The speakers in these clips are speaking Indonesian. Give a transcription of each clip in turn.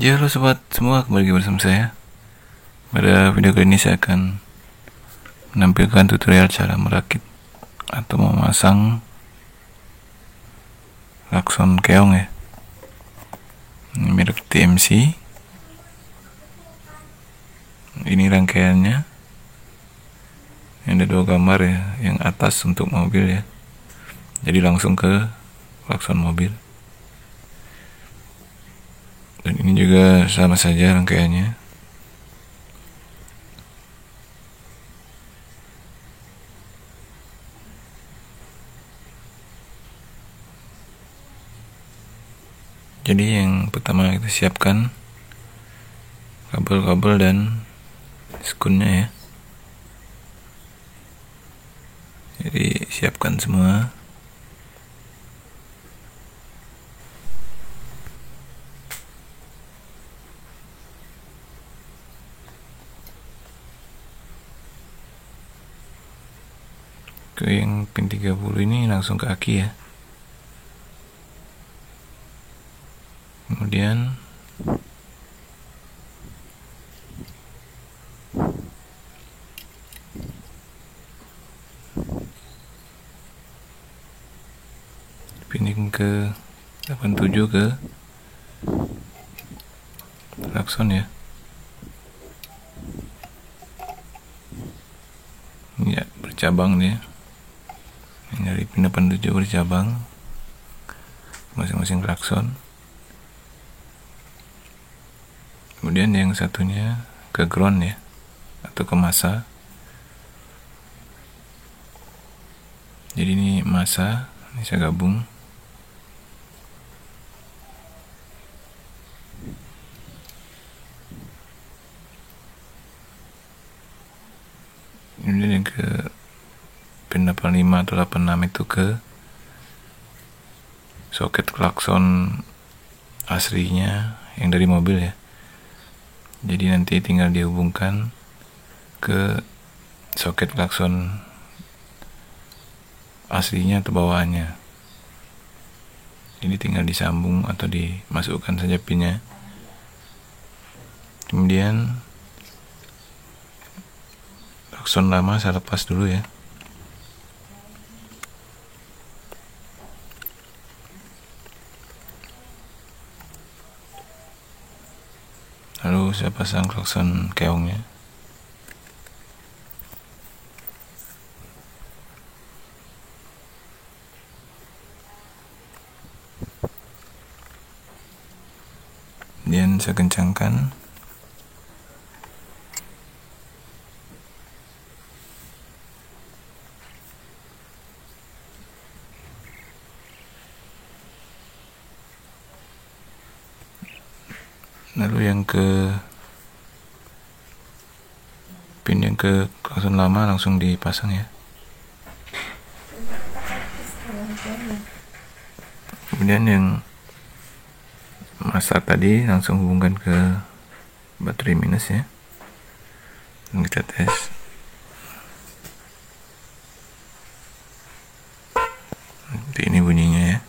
Ya halo sobat semua, kembali lagi bersama saya. Pada video kali ini saya akan menampilkan tutorial cara merakit atau memasang klakson keong ya. Ini merek TMC. Ini rangkaiannya. Ada dua gambar ya, yang atas untuk mobil ya. Jadi langsung ke klakson mobil. Dan ini juga sama saja rangkaiannya. Jadi yang pertama kita siapkan kabel-kabel dan skunnya ya. Jadi siapkan semua. Ke yang pin 30 ini langsung ke aki ya. Kemudian pinning ke 87 ke klakson ya. Ya, bercabang dia. Dari pin 87 bercabang masing-masing klakson. Kemudian yang satunya ke ground ya, atau ke massa. Jadi ini massa, ini saya gabung. Kemudian yang ke pin 85 atau 86 itu ke soket klakson aslinya yang dari mobil ya. Jadi nanti tinggal dihubungkan ke soket klakson aslinya atau bawaannya. Jadi tinggal disambung atau dimasukkan saja pinnya. Kemudian klakson lama saya lepas dulu ya. Lalu saya pasang klakson keongnya. Kemudian saya kencangkan. Lalu yang ke pin yang ke klakson lama langsung dipasang ya. Kemudian yang massa tadi langsung hubungkan ke baterai minus ya. Dan kita tes. Nanti ini bunyinya ya.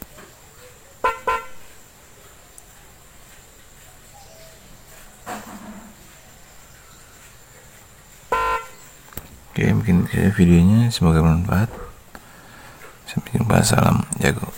Oke, mungkin videonya, semoga bermanfaat. Sampai jumpa, salam jago.